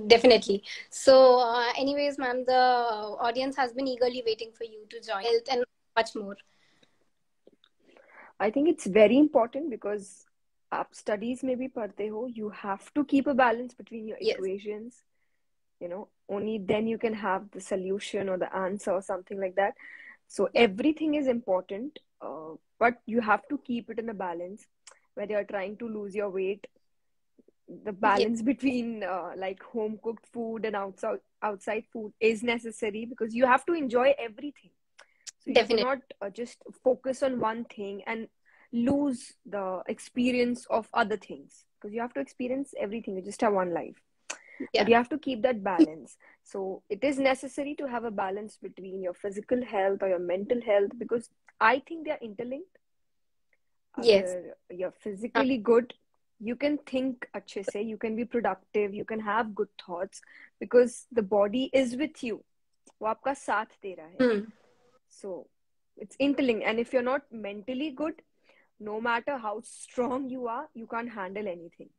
Definitely. So, anyways, ma'am, the audience has been eagerly waiting for you to join health and much more. I think it's very important because आप studies में भी पढ़ते हो, you have to keep a balance between your Yes. equations. Only then you can have the solution or the answer or something like that. So Yeah. everything is important, but you have to keep it in a balance. Whether you're trying to lose your weight, the Yes. balance between like home cooked food and outside food is necessary because you have to enjoy everything. So you Definitely. cannot just focus on one thing and lose the experience of other things, because you have to experience everything. You just have one life, but Yeah. you have to keep that balance. So it is necessary to have a balance between your physical health or your mental health, because I think they are interlinked. Yes. Agar you're physically good, you can think अच्छे से, you can be productive, you can have good thoughts, because the body is with you. वो आपका साथ दे रहा है. Hmm. So it's interlinked. And if you're not mentally good, no matter how strong you are, you can't handle anything.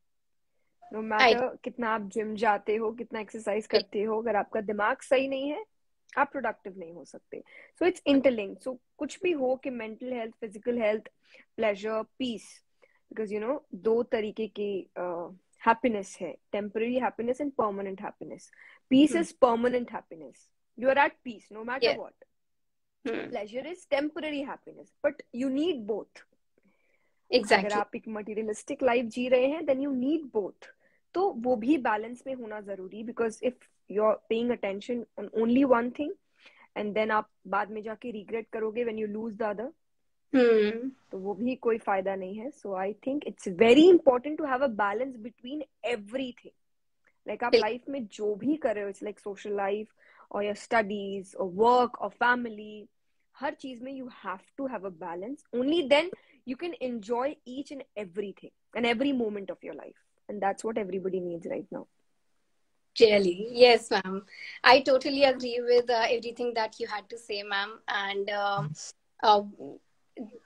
No I matter कितना आप gym जाते हो, कितना एक्सरसाइज करते हो, अगर आपका दिमाग सही नहीं है, आप प्रोडक्टिव नहीं हो सकते. So it's interlinked. सो कुछ भी हो, कि mental health, physical health, pleasure, peace, because दो तरीके की हैप्पीनेस है. Temporary happiness and permanent happiness. Peace Hmm. Is permanent happiness. You are at peace no matter Yeah. what. Hmm. Pleasure is temporary happiness, but you need both. अगर Exactly. आप एक materialistic life जी रहे हैं, then you need both. तो वो भी balance में होना जरूरी, because if you are paying attention on only one thing, and then आप बाद में जाके रिग्रेट करोगे when you lose the other, Hmm. तो वो भी कोई फायदा नहीं है. So I think it's very important to have a balance between everything. Like आप लाइफ में जो भी कर रहे हो, इट्स लाइक सोशल लाइफ और योर स्टडीज और वर्क और फैमिली, हर चीज में you have to have a balance. Only then you can enjoy each and everything and every moment of your life. And that's what everybody needs right now. Really, yes, ma'am. I totally agree with everything that you had to say, ma'am. And uh,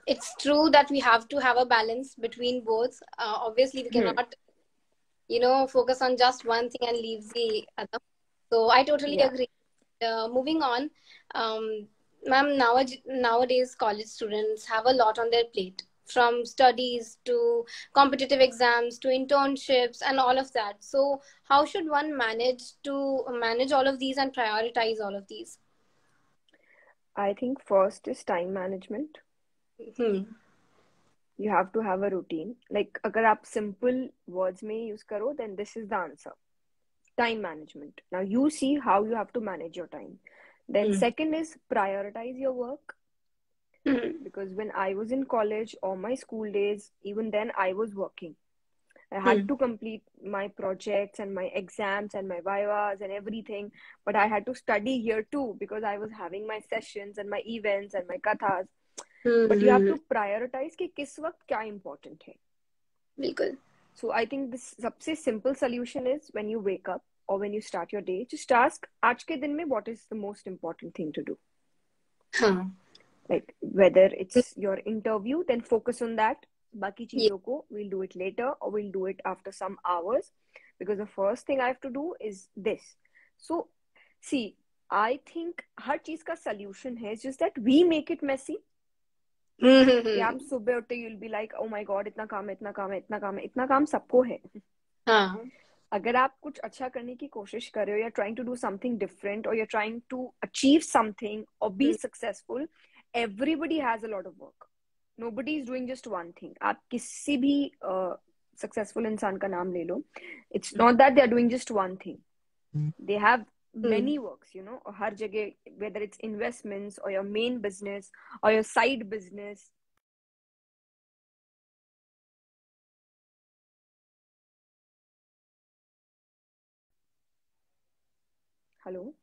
it's true that we have to have a balance between both. Obviously, we Hmm. cannot, focus on just one thing and leave the other. So I totally Yeah. agree. Moving on, ma'am, nowadays college students have a lot on their plate, from studies to competitive exams to internships and all of that. So how should one manage all of these and prioritize all of these? I think first is time management. Hmm. You have to have a routine. Like अगर आप simple words में use करो, then this is the answer. Time management. Now you see how you have to manage your time. Then Hmm. second is prioritize your work. Hmm. Because when I was in college or my school days, even then I was working. I had Hmm. to complete my projects and my exams and my vivas and everything, but I had to study here too because I was having my sessions and my events and my kathas. But you have Hmm. to prioritize कि किस वक्त क्या important है. बिल्कुल. So I think this सबसे simple solution is when you wake up or when you start your day, just ask आज के दिन में what is the most important thing to do. हाँ. Like whether it's your interview, then focus on that. Baki Yes. cheezon ko we'll do it later or we'll do it after some hours, because the first thing I have to do is this. So see, I think हर चीज का solution है. It's just that we make it messy. कि आप Hmm. सुबह उठते you'll be like, oh my god, इतना काम है, इतना काम है, इतना काम है, इतना काम सबको है. हाँ. अगर आप कुछ अच्छा करने की कोशिश कर रहे हो, you're trying to do something different or you're trying to achieve something or be Hmm. successful, everybody has a lot of work. Nobody is doing just one thing. आप किसी भी सक्सेसफुल इंसान का नाम ले लो, it's not that they are doing just one thing. They have Hmm. many works, हर जगह, whether it's investments or your main business or your side business. Hello.